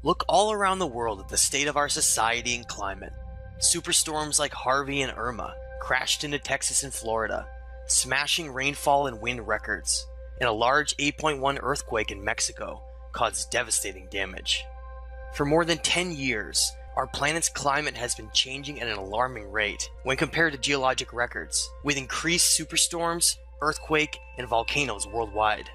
Look all around the world at the state of our society and climate. Superstorms like Harvey and Irma crashed into Texas and Florida, smashing rainfall and wind records, and a large 8.1 earthquake in Mexico caused devastating damage. For more than 10 years, our planet's climate has been changing at an alarming rate when compared to geologic records, with increased superstorms, earthquake, and volcanoes worldwide.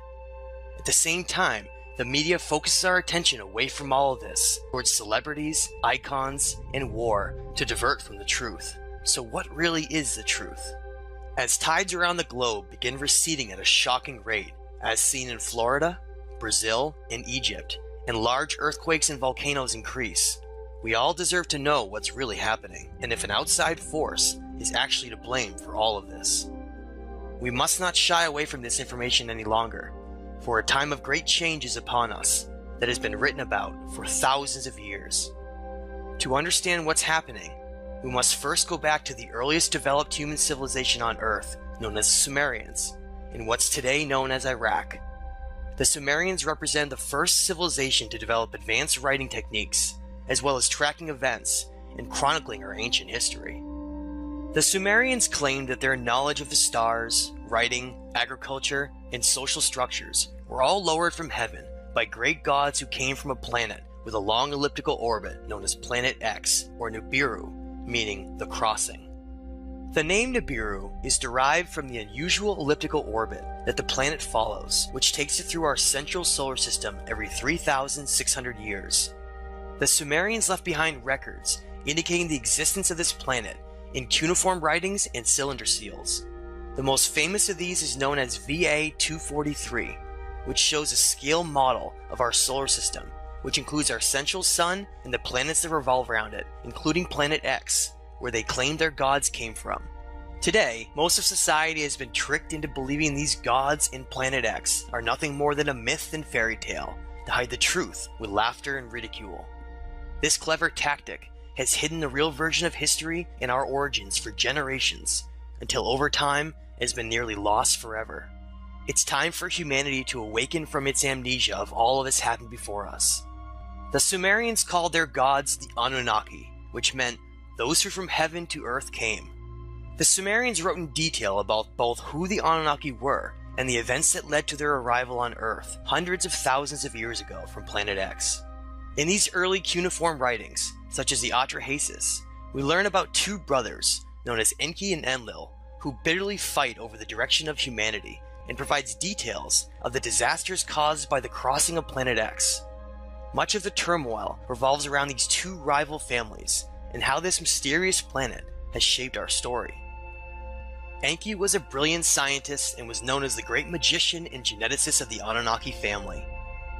At the same time, the media focuses our attention away from all of this towards celebrities, icons, and war to divert from the truth. So what really is the truth? As tides around the globe begin receding at a shocking rate, as seen in Florida, Brazil, and Egypt, and large earthquakes and volcanoes increase, we all deserve to know what's really happening, and if an outside force is actually to blame for all of this. We must not shy away from this information any longer, for a time of great change is upon us that has been written about for thousands of years. To understand what's happening, we must first go back to the earliest developed human civilization on Earth, known as the Sumerians, in what's today known as Iraq. The Sumerians represent the first civilization to develop advanced writing techniques, as well as tracking events and chronicling our ancient history. The Sumerians claimed that their knowledge of the stars, writing, agriculture, and social structures were all lowered from heaven by great gods who came from a planet with a long elliptical orbit known as Planet X, or Nibiru, meaning the crossing. The name Nibiru is derived from the unusual elliptical orbit that the planet follows, which takes it through our central solar system every 3,600 years. The Sumerians left behind records indicating the existence of this planet in cuneiform writings and cylinder seals. The most famous of these is known as VA-243, which shows a scale model of our solar system, which includes our central sun and the planets that revolve around it, including Planet X, where they claim their gods came from. Today, most of society has been tricked into believing these gods in Planet X are nothing more than a myth and fairy tale to hide the truth with laughter and ridicule. This clever tactic has hidden the real version of history and our origins for generations, until over time it has been nearly lost forever. It's time for humanity to awaken from its amnesia of all of this happened before us. The Sumerians called their gods the Anunnaki, which meant those who from heaven to earth came. The Sumerians wrote in detail about both who the Anunnaki were and the events that led to their arrival on Earth hundreds of thousands of years ago from Planet X. In these early cuneiform writings, such as the Atrahasis, we learn about two brothers known as Enki and Enlil, who bitterly fight over the direction of humanity, and provides details of the disasters caused by the crossing of Planet X. Much of the turmoil revolves around these two rival families and how this mysterious planet has shaped our story. Enki was a brilliant scientist and was known as the great magician and geneticist of the Anunnaki family.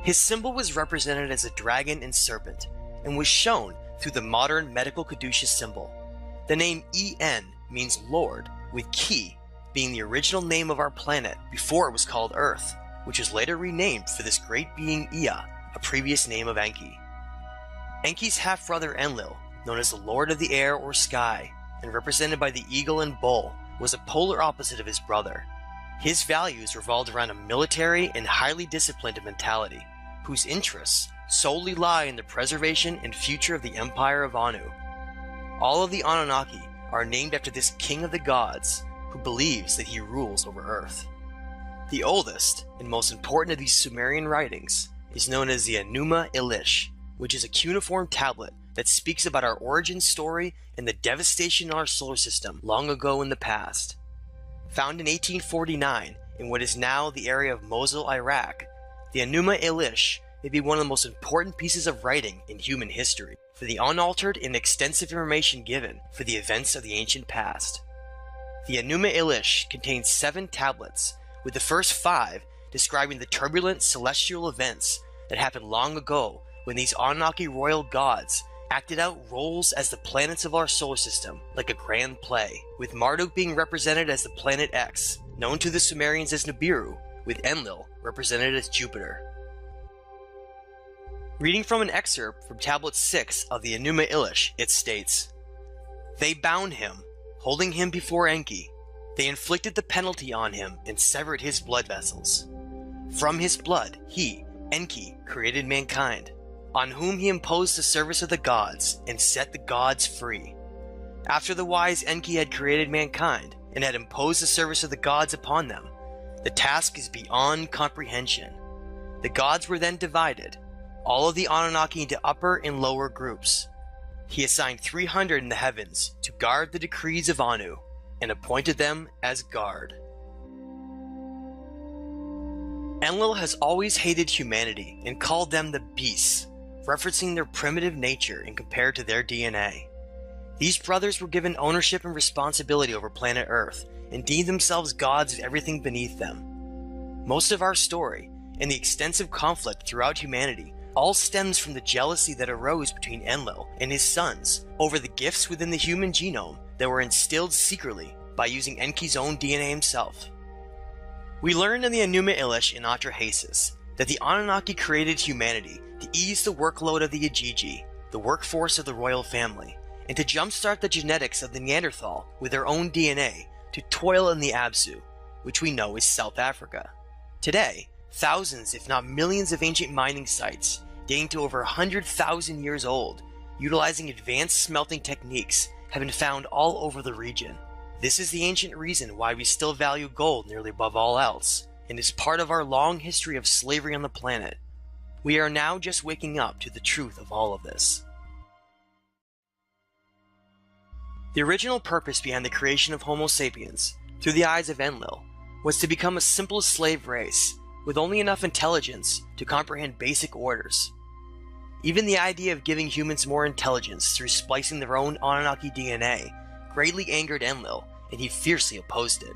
His symbol was represented as a dragon and serpent, and was shown through the modern medical caduceus symbol. The name En means Lord, with Ki being the original name of our planet before it was called Earth, which was later renamed for this great being Ea, a previous name of Enki. Enki's half-brother Enlil, known as the Lord of the Air or Sky, and represented by the eagle and bull, was a polar opposite of his brother. His values revolved around a military and highly disciplined mentality, whose interests solely lie in the preservation and future of the Empire of Anu. All of the Anunnaki are named after this king of the gods, who believes that he rules over Earth. The oldest and most important of these Sumerian writings is known as the Enuma Elish, which is a cuneiform tablet that speaks about our origin story and the devastation in our solar system long ago in the past. Found in 1849 in what is now the area of Mosul, Iraq, the Enuma Elish may be one of the most important pieces of writing in human history for the unaltered and extensive information given for the events of the ancient past. The Enuma Elish contains 7 tablets, with the first 5 describing the turbulent celestial events that happened long ago when these Anunnaki royal gods acted out roles as the planets of our solar system like a grand play, with Marduk being represented as the planet X, known to the Sumerians as Nibiru, with Enlil represented as Jupiter. Reading from an excerpt from Tablet 6 of the Enuma Elish, it states, "They bound him, holding him before Enki. They inflicted the penalty on him and severed his blood vessels. From his blood, he, Enki, created mankind. on whom he imposed the service of the gods and set the gods free. After the wise Enki had created mankind and had imposed the service of the gods upon them, the task is beyond comprehension. The gods were then divided, all of the Anunnaki into upper and lower groups. He assigned 300 in the heavens to guard the decrees of Anu, and appointed them as guard. Enlil has always hated humanity and called them the beasts, referencing their primitive nature and compared to their DNA. These brothers were given ownership and responsibility over planet Earth and deemed themselves gods of everything beneath them. Most of our story, and the extensive conflict throughout humanity, all stems from the jealousy that arose between Enlil and his sons over the gifts within the human genome that were instilled secretly by using Enki's own DNA himself. We learned in the Enuma Elish in Atrahasis that the Anunnaki created humanity to ease the workload of the Ajiji, the workforce of the royal family, and to jumpstart the genetics of the Neanderthal with their own DNA to toil in the Absu, which we know is South Africa. Today, thousands if not millions of ancient mining sites, dating to over 100,000 years old, utilizing advanced smelting techniques, have been found all over the region. This is the ancient reason why we still value gold nearly above all else, and is part of our long history of slavery on the planet. We are now just waking up to the truth of all of this. The original purpose behind the creation of Homo sapiens, through the eyes of Enlil, was to become a simple slave race, with only enough intelligence to comprehend basic orders. Even the idea of giving humans more intelligence through splicing their own Anunnaki DNA greatly angered Enlil, and he fiercely opposed it.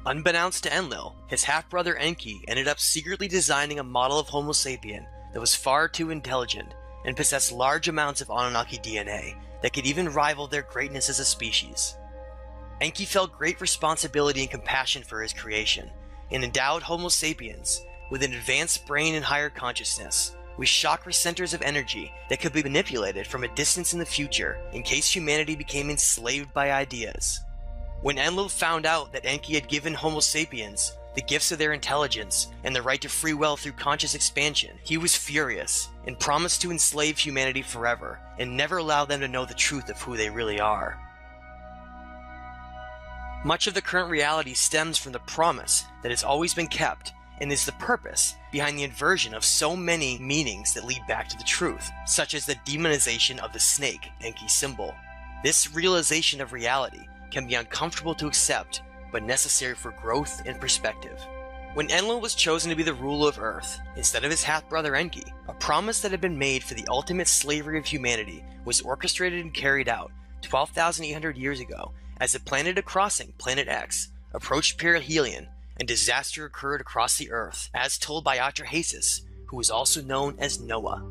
Unbeknownst to Enlil, his half-brother Enki ended up secretly designing a model of Homo sapien that was far too intelligent and possessed large amounts of Anunnaki DNA that could even rival their greatness as a species. Enki felt great responsibility and compassion for his creation, and endowed Homo sapiens with an advanced brain and higher consciousness, with chakra centers of energy that could be manipulated from a distance in the future in case humanity became enslaved by ideas. When Enlil found out that Enki had given Homo sapiens the gifts of their intelligence and the right to free will through conscious expansion, he was furious and promised to enslave humanity forever and never allow them to know the truth of who they really are. Much of the current reality stems from the promise that has always been kept, and is the purpose behind the inversion of so many meanings that lead back to the truth, such as the demonization of the snake, Enki's symbol. This realization of reality can be uncomfortable to accept, but necessary for growth and perspective. When Enlil was chosen to be the ruler of Earth, instead of his half-brother Enki, a promise that had been made for the ultimate slavery of humanity was orchestrated and carried out 12,800 years ago as the planet crossing Planet X approached perihelion and disaster occurred across the Earth, as told by Atrahasis, who was also known as Noah.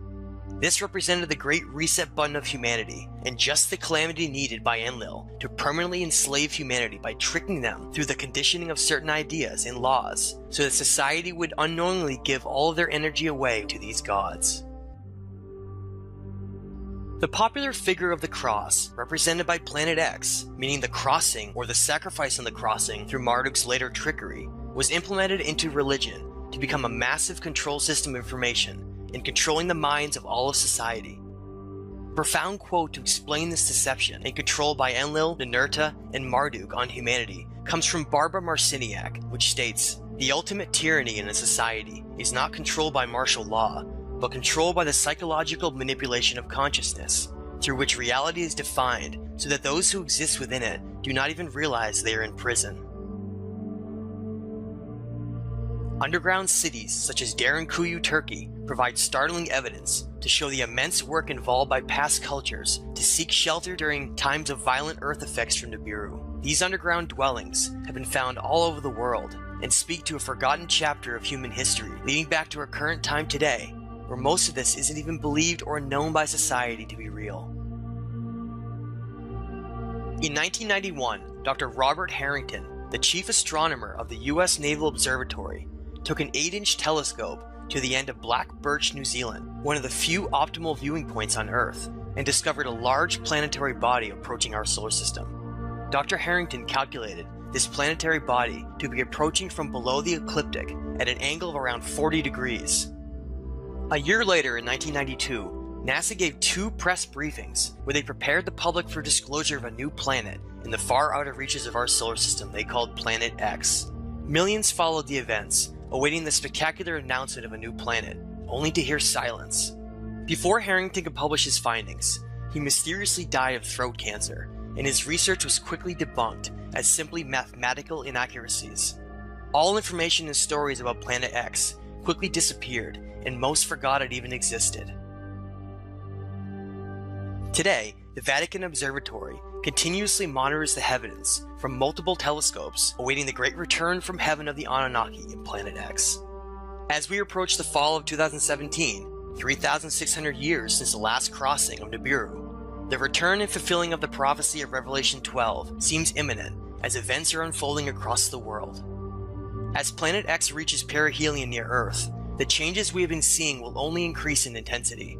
This represented the great reset button of humanity, and just the calamity needed by Enlil to permanently enslave humanity by tricking them through the conditioning of certain ideas and laws, so that society would unknowingly give all of their energy away to these gods. The popular figure of the cross, represented by Planet X, meaning the crossing or the sacrifice on the crossing through Marduk's later trickery, was implemented into religion to become a massive control system of information in controlling the minds of all of society. A profound quote to explain this deception and control by Enlil, Ninurta, and Marduk on humanity comes from Barbara Marciniak, which states, "The ultimate tyranny in a society is not controlled by martial law, but controlled by the psychological manipulation of consciousness, through which reality is defined so that those who exist within it do not even realize they are in prison." Underground cities such as Derinkuyu, Turkey, provide startling evidence to show the immense work involved by past cultures to seek shelter during times of violent earth effects from Nibiru. These underground dwellings have been found all over the world and speak to a forgotten chapter of human history leading back to our current time today, where most of this isn't even believed or known by society to be real. In 1991, Dr. Robert Harrington, the chief astronomer of the US Naval Observatory, took an 8-inch telescope to the end of Black Birch, New Zealand, one of the few optimal viewing points on Earth, and discovered a large planetary body approaching our solar system. Dr. Harrington calculated this planetary body to be approaching from below the ecliptic at an angle of around 40 degrees. A year later, in 1992, NASA gave 2 press briefings where they prepared the public for disclosure of a new planet in the far outer reaches of our solar system they called Planet X. Millions followed the events, awaiting the spectacular announcement of a new planet, only to hear silence. Before Harrington could publish his findings, he mysteriously died of throat cancer, and his research was quickly debunked as simply mathematical inaccuracies. All information and stories about Planet X quickly disappeared, and most forgot it even existed. Today, the Vatican Observatory continuously monitors the heavens from multiple telescopes, awaiting the great return from heaven of the Anunnaki in Planet X. As we approach the fall of 2017, 3,600 years since the last crossing of Nibiru, the return and fulfilling of the prophecy of Revelation 12 seems imminent as events are unfolding across the world. As Planet X reaches perihelion near Earth, the changes we have been seeing will only increase in intensity.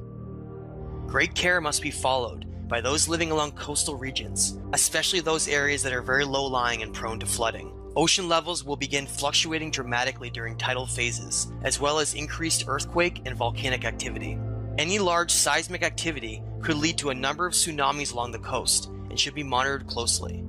Great care must be followed by those living along coastal regions, especially those areas that are very low-lying and prone to flooding. Ocean levels will begin fluctuating dramatically during tidal phases, as well as increased earthquake and volcanic activity. Any large seismic activity could lead to a number of tsunamis along the coast and should be monitored closely.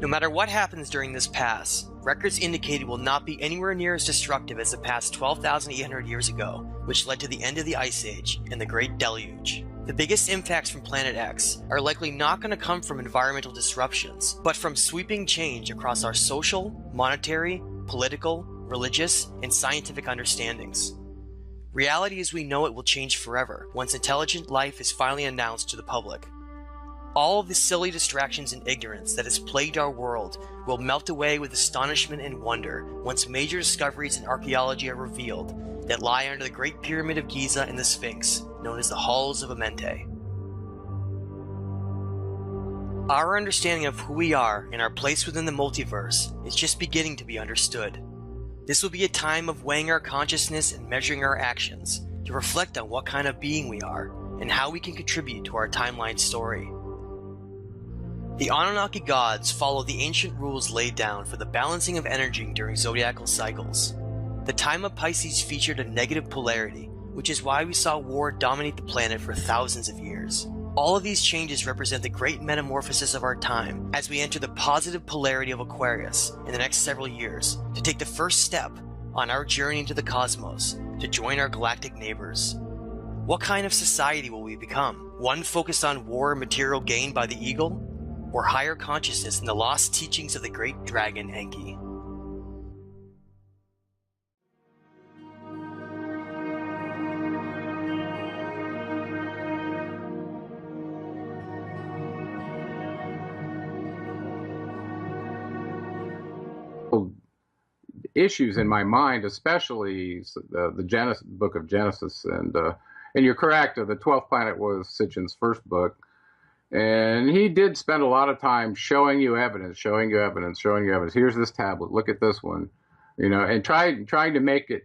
No matter what happens during this pass, records indicate it will not be anywhere near as destructive as the past 12,800 years ago, which led to the end of the Ice Age and the Great Deluge. The biggest impacts from Planet X are likely not going to come from environmental disruptions, but from sweeping change across our social, monetary, political, religious, and scientific understandings. Reality as we know it will change forever once intelligent life is finally announced to the public. All of the silly distractions and ignorance that has plagued our world will melt away with astonishment and wonder once major discoveries in archaeology are revealed that lie under the Great Pyramid of Giza and the Sphinx, known as the Halls of Amenti. Our understanding of who we are and our place within the multiverse is just beginning to be understood. This will be a time of weighing our consciousness and measuring our actions to reflect on what kind of being we are and how we can contribute to our timeline story. The Anunnaki gods follow the ancient rules laid down for the balancing of energy during zodiacal cycles. The time of Pisces featured a negative polarity, which is why we saw war dominate the planet for thousands of years. All of these changes represent the great metamorphosis of our time as we enter the positive polarity of Aquarius in the next several years to take the first step on our journey into the cosmos to join our galactic neighbors. What kind of society will we become? One focused on war and material gain by the eagle? Or higher consciousness in the lost teachings of the great dragon Enki? Issues in my mind, especially the book of Genesis, and you're correct. The 12th planet was Sitchin's first book. And he did spend a lot of time showing you evidence, showing you evidence. Here's this tablet. Look at this one, and trying to make it.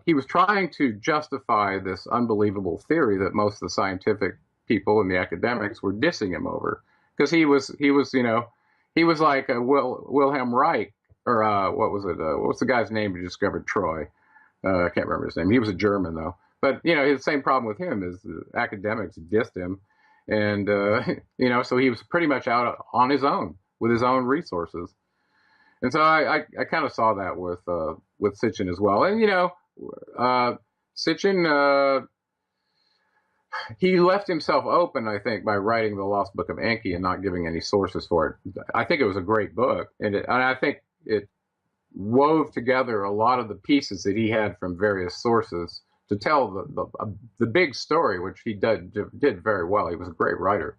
He was trying to justify this unbelievable theory that most of the scientific people and the academics were dissing him over, because he was like a Wilhelm Reich, or what was it? What's the guy's name who discovered Troy? I can't remember his name. He was a German though. But the same problem with him is the academics dissed him. And, so he was pretty much out on his own with his own resources. And so I kind of saw that with Sitchin as well. And, Sitchin, he left himself open, I think, by writing The Lost Book of Enki and not giving any sources for it. I think it was a great book. And I think it wove together a lot of the pieces that he had from various sources to tell the big story, which he did very well. He was a great writer.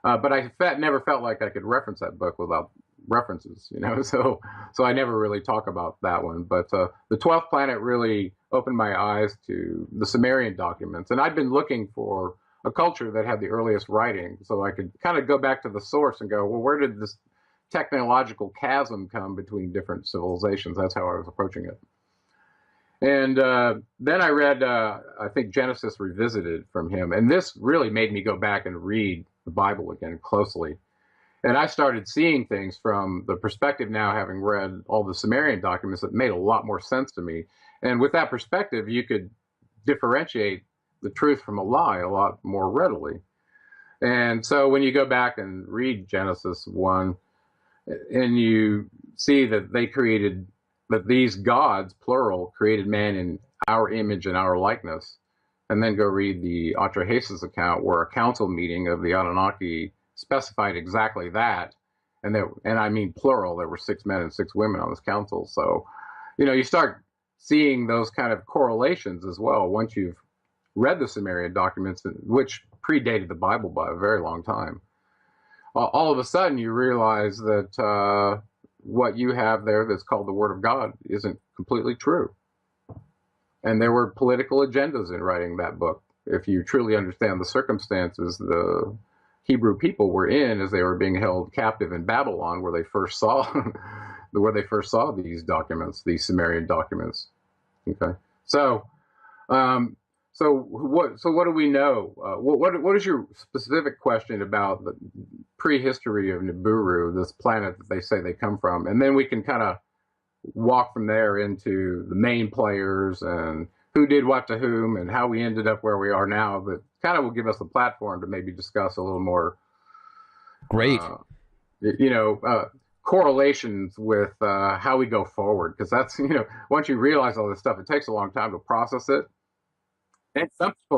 But I never felt like I could reference that book without references, so I never really talk about that one. But the 12th planet really opened my eyes to the Sumerian documents. And I'd been looking for a culture that had the earliest writing, so I could kind of go back to the source and go, well, where did this technological chasm come between different civilizations? That's how I was approaching it. And then I read, I think, Genesis Revisited from him. And this really made me go back and read the Bible again closely. And I started seeing things from the perspective now, having read all the Sumerian documents, that made a lot more sense to me. And with that perspective, you could differentiate the truth from a lie a lot more readily. And so when you go back and read Genesis 1, and you see that that these gods, plural, created man in our image and our likeness, and then go read the Atrahasis account, where a council meeting of the Anunnaki specified exactly that. And I mean plural, there were 6 men and 6 women on this council. So, you start seeing those kind of correlations as well once you've read the Sumerian documents, which predated the Bible by a very long time. All of a sudden you realize that what you have there that's called the Word of God isn't completely true. And there were political agendas in writing that book. If you truly understand the circumstances the Hebrew people were in as they were being held captive in Babylon, where they first saw these documents, these Sumerian documents. Okay, so what do we know? What is your specific question about the prehistory of Nibiru, this planet that they say they come from? And then we can kind of walk from there into the main players and who did what to whom and how we ended up where we are now. But kind of will give us a platform to maybe discuss a little more. Great. Correlations with how we go forward, because that's once you realize all this stuff, it takes a long time to process it. And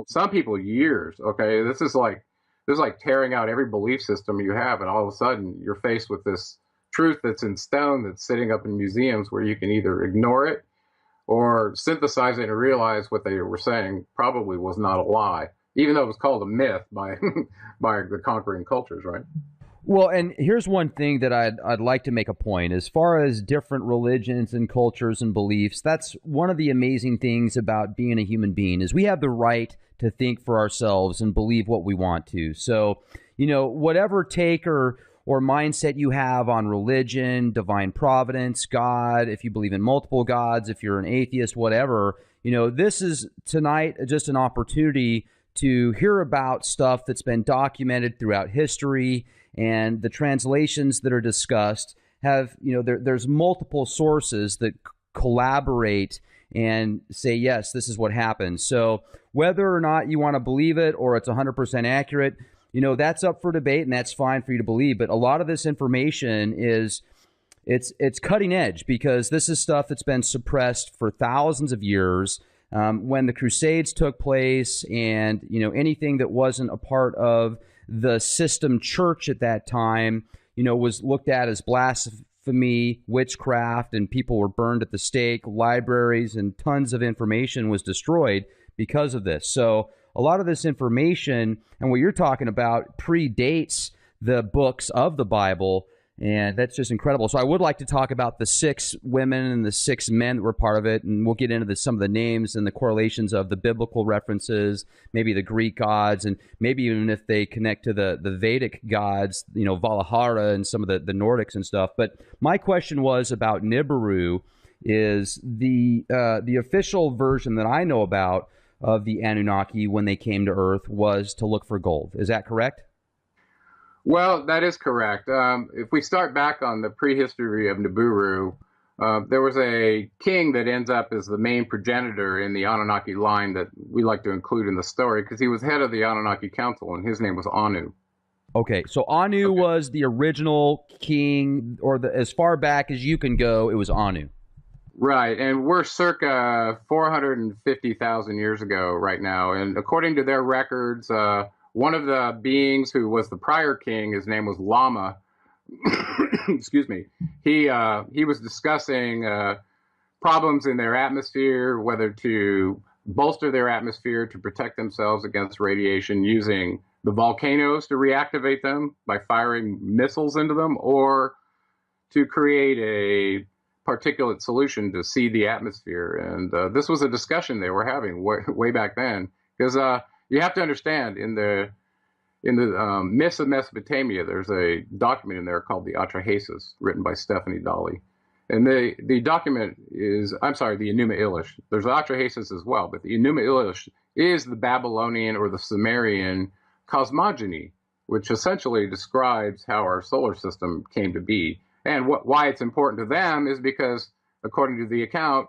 some people years. Okay, this is like tearing out every belief system you have, and all of a sudden you're faced with this truth that's in stone, that's sitting up in museums, where you can either ignore it or synthesize it and realize what they were saying probably was not a lie, even though it was called a myth by by the conquering cultures, right? Well, and here's one thing that I'd like to make a point. As far as different religions and cultures and beliefs, that's one of the amazing things about being a human being, is we have the right to think for ourselves and believe what we want to. So, whatever take or mindset you have on religion, divine providence, God, if you believe in multiple gods, if you're an atheist, whatever, this is tonight just an opportunity to hear about stuff that's been documented throughout history. And the translations that are discussed have, there's multiple sources that collaborate and say, yes, this is what happened. So whether or not you want to believe it or it's 100% accurate, that's up for debate, and that's fine for you to believe. But a lot of this information it's cutting edge, because this is stuff that's been suppressed for thousands of years. When the Crusades took place, and anything that wasn't a part of the system church at that time, was looked at as blasphemy, witchcraft, and people were burned at the stake. Libraries and tons of information was destroyed because of this. So a lot of this information and what you're talking about predates the books of the Bible. And that's just incredible. So I would like to talk about the 6 women and the 6 men that were part of it, and we'll get into some of the names and the correlations of the biblical references, maybe the Greek gods, and maybe even if they connect to the Vedic gods, Valhalla and some of the Nordics and stuff. But my question was about Nibiru. Is the official version that I know about of the Anunnaki when they came to Earth was to look for gold. Is that correct? Well, that is correct. If we start back on the prehistory of Nibiru, there was a king that ends up as the main progenitor in the Anunnaki line that we like to include in the story, because he was head of the Anunnaki Council, and his name was Anu. Okay, so Anu was the original king, or as far back as you can go, it was Anu. Right, and we're circa 450,000 years ago right now, and according to their records, one of the beings who was the prior king, his name was Lama. Excuse me. He was discussing problems in their atmosphere, whether to bolster their atmosphere to protect themselves against radiation using the volcanoes to reactivate them by firing missiles into them, or to create a particulate solution to seed the atmosphere. And this was a discussion they were having way back then, because you have to understand, in the myths of Mesopotamia, there's a document in there called the Atrahasis, written by Stephanie Dalley. And the document is, the Enuma Elish. There's Atrahasis as well, but the Enuma Elish is the Babylonian or the Sumerian cosmogony, which essentially describes how our solar system came to be. And why it's important to them is because, according to the account,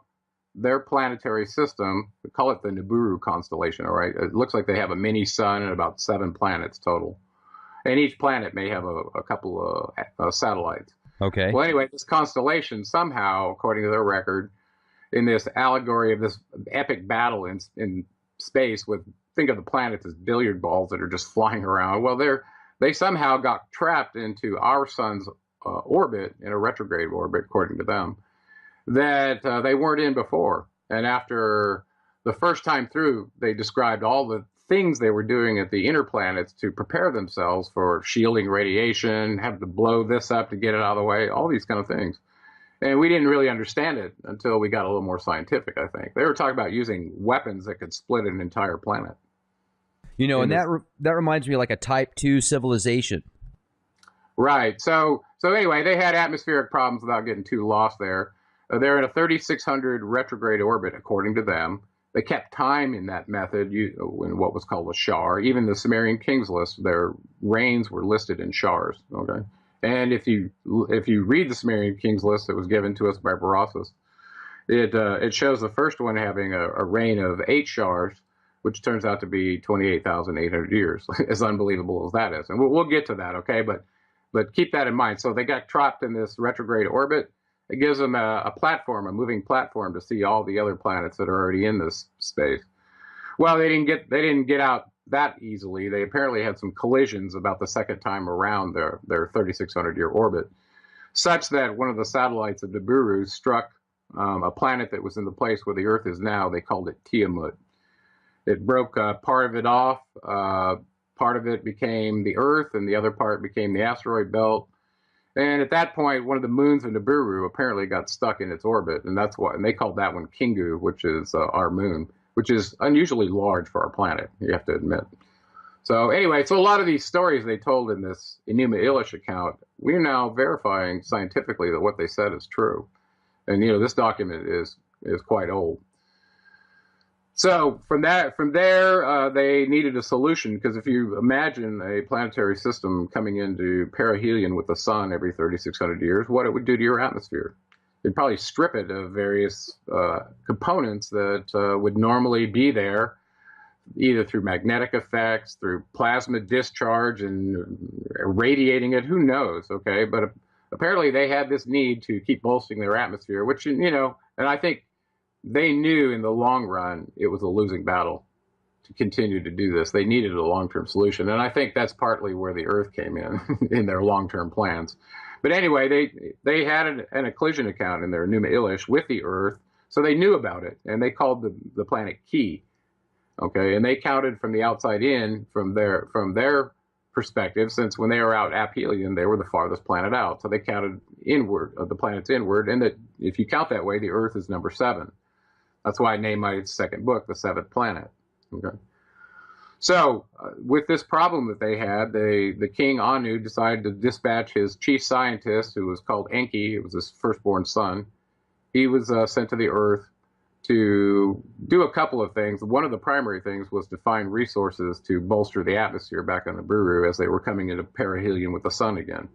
their planetary system, we call it the Nibiru constellation, all right? It looks like they have a mini sun and about 7 planets total. And each planet may have a couple of satellites. Okay. Well, anyway, this constellation somehow, according to their record, in this allegory of this epic battle in space with, think of the planets as billiard balls that are just flying around. Well, they somehow got trapped into our sun's orbit, in a retrograde orbit, according to them, that they weren't in before. And after the first time through, they described all the things they were doing at the inner planets to prepare themselves for shielding radiation, have to blow this up to get it out of the way, all these kind of things. And we didn't really understand it until we got a little more scientific, I think. They were talking about using weapons that could split an entire planet. You know, and that reminds me of like a Type 2 civilization. Right. So anyway, they had atmospheric problems without getting too lost there. They're in a 3600 retrograde orbit, according to them. They kept time in that method in what was called a shar. Even the Sumerian kings list, their reigns were listed in shars. Okay, and if you read the Sumerian kings list that was given to us by Berossus, it shows the first one having a reign of 8 shars, which turns out to be 28,800 years. As unbelievable as that is, and we'll get to that. Okay, but keep that in mind. So they got trapped in this retrograde orbit. It gives them a platform, a moving platform, to see all the other planets that are already in this space. Well, they didn't get out that easily. They apparently had some collisions about the second time around their 3,600-year orbit, such that one of the satellites of Nibiru struck a planet that was in the place where the Earth is now. They called it Tiamat. It broke part of it off. Part of it became the Earth, and the other part became the asteroid belt. And at that point, one of the moons of Nibiru apparently got stuck in its orbit, and and they called that one Kingu, which is our moon, which is unusually large for our planet, you have to admit. So anyway, so a lot of these stories they told in this Enuma Elish account, we're now verifying scientifically that what they said is true. And this document is quite old. So from there, they needed a solution, because if you imagine a planetary system coming into perihelion with the sun every 3,600 years, what it would do to your atmosphere. It'd probably strip it of various components that would normally be there, either through magnetic effects, through plasma discharge and irradiating it, who knows, okay? But apparently they had this need to keep bolstering their atmosphere, which, and I think they knew in the long run it was a losing battle to continue to do this. They needed a long-term solution, and I think that's partly where the Earth came in their long-term plans. But anyway, they had an occlusion account in their Enuma Elish with the Earth, so they knew about it, and they called the planet Ki. Okay, and they counted from the outside in, from their perspective, since when they were out aphelion, they were the farthest planet out. So they counted inward, of the planets inward, and that if you count that way, the Earth is number 7. That's why I named my second book The Seventh Planet. Okay. So with this problem that they had, the king Anu decided to dispatch his chief scientist, who was called Enki. It was his firstborn son. He was sent to the Earth to do a couple of things. One of the primary things was to find resources to bolster the atmosphere back on Nibiru as they were coming into perihelion with the sun again.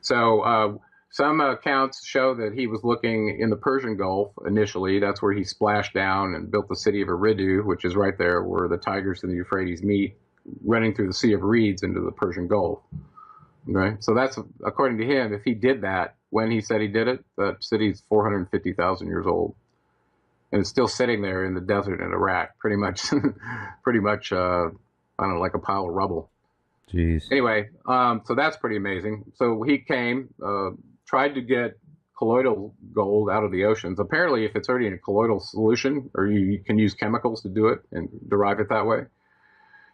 So some accounts show that he was looking in the Persian Gulf initially. That's where he splashed down and built the city of Eridu, which is right there where the Tigris and the Euphrates meet, running through the Sea of Reeds into the Persian Gulf. Okay, so that's, according to him, if he did that when he said he did it, that city's 450,000 years old, and it's still sitting there in the desert in Iraq, pretty much, I don't know, like a pile of rubble. Jeez. Anyway, so that's pretty amazing. So he came, tried to get colloidal gold out of the oceans. Apparently, if it's already in a colloidal solution, or you can use chemicals to do it and derive it that way,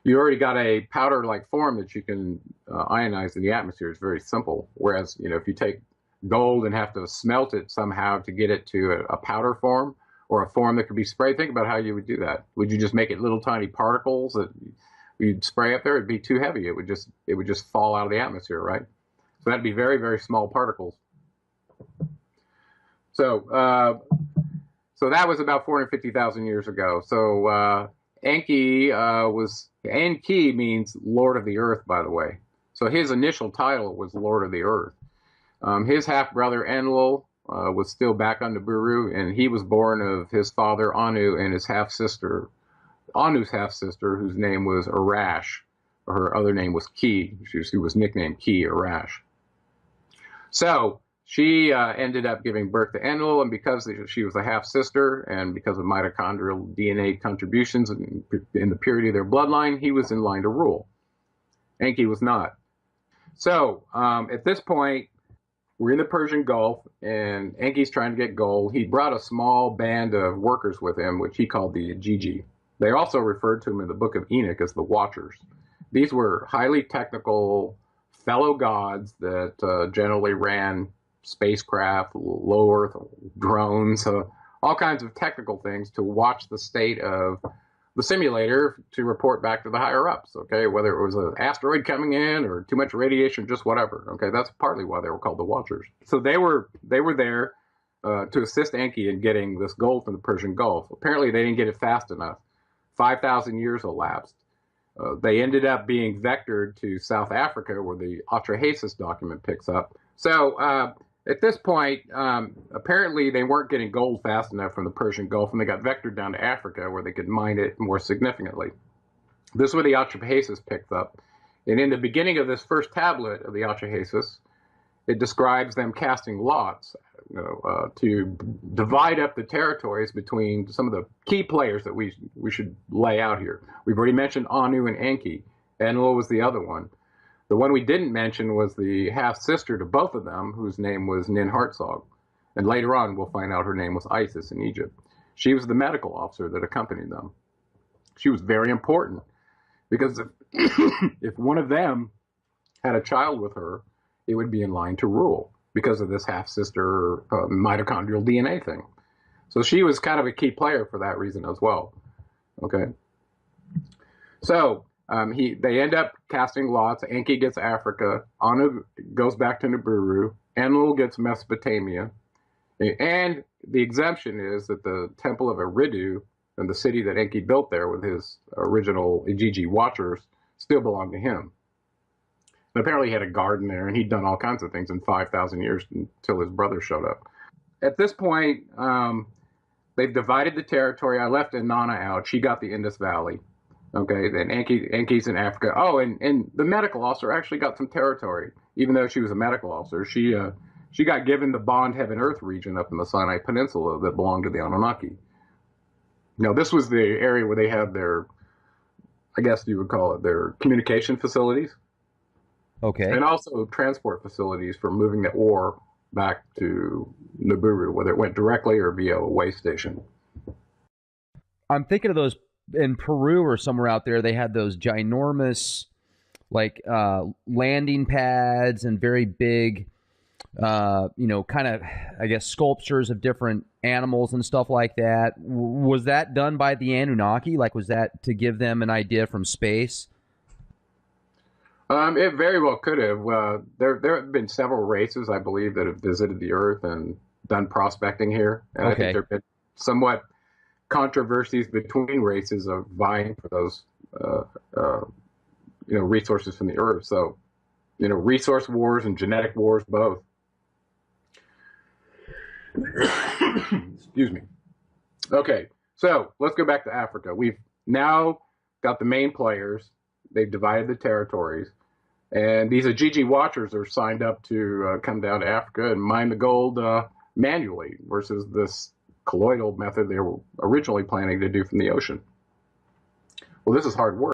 you already got a powder-like form that you can ionize in the atmosphere. It's very simple. Whereas, if you take gold and have to smelt it somehow to get it to a powder form, or a form that could be sprayed, think about how you would do that. Would you just make it little tiny particles that you'd spray up there? It'd be too heavy. It would just fall out of the atmosphere, right? So that'd be very, very small particles. So that was about 450,000 years ago. So Enki Enki means Lord of the Earth, by the way. So his initial title was Lord of the Earth. His half-brother Enlil was still back on Nibiru, and he was born of his father Anu and his half-sister, Anu's half-sister, whose name was Arash. Her other name was Ki. She was nicknamed Ki Arash. So she ended up giving birth to Enlil, and because she was a half-sister, and because of mitochondrial DNA contributions in the purity of their bloodline, he was in line to rule. Enki was not. So at this point, we're in the Persian Gulf, and Enki's trying to get gold. He brought a small band of workers with him, which he called the Ajiji. They also referred to him in the Book of Enoch as the Watchers. These were highly technical fellow gods that generally ran spacecraft, low Earth drones, all kinds of technical things to watch the state of the simulator to report back to the higher ups, okay, whether it was an asteroid coming in or too much radiation, just whatever, okay. That's partly why they were called the Watchers. So they were there to assist Enki in getting this gold from the Persian Gulf. Apparently they didn't get it fast enough. 5,000 years elapsed. They ended up being vectored to South Africa, where the Atrahasis document picks up. So at this point, apparently they weren't getting gold fast enough from the Persian Gulf, and they got vectored down to Africa, where they could mine it more significantly. This is where the Atrahasis picks up. And in the beginning of this first tablet of the Atrahasis, it describes them casting lots, to divide up the territories between some of the key players that we should lay out here. We've already mentioned Anu and Enki. Enlil was the other one. The one we didn't mention was the half-sister to both of them, whose name was Nin Hartzog. And later on, we'll find out her name was Isis in Egypt. She was the medical officer that accompanied them. She was very important because if one of them had a child with her, it would be in line to rule because of this half-sister mitochondrial DNA thing. So she was kind of a key player for that reason as well. Okay. So they end up casting lots. Enki gets Africa. Anu goes back to Nibiru. Enlil gets Mesopotamia. And the exemption is that the temple of Eridu and the city that Enki built there with his original Ijiji Watchers still belong to him. And apparently he had a garden there, and he'd done all kinds of things in 5,000 years until his brother showed up. At this point, they've divided the territory. I left Inanna out. She got the Indus Valley. Okay, and Enki's in Africa. Oh, and the medical officer actually got some territory, even though she was a medical officer. She got given the Bond Heaven Earth region up in the Sinai Peninsula that belonged to the Anunnaki. Now, this was the area where they had their, I guess you would call it, their communication facilities. Okay. And also transport facilities for moving the ore back to Nibiru, whether it went directly or via a way station. I'm thinking of those in Peru or somewhere out there. They had those ginormous, like, landing pads and very big, kind of, I guess, sculptures of different animals and stuff like that. Was that done by the Anunnaki? Like, was that to give them an idea from space? It very well could have. There have been several races, I believe, that have visited the Earth and done prospecting here. And I think there have been somewhat controversies between races of vying for those, resources from the Earth. So, resource wars and genetic wars, both. Excuse me. Okay, so let's go back to Africa. We've now got the main players. They've divided the territories. And these Ajiji Watchers are signed up to come down to Africa and mine the gold manually versus this colloidal method they were originally planning to do from the ocean. Well, this is hard work.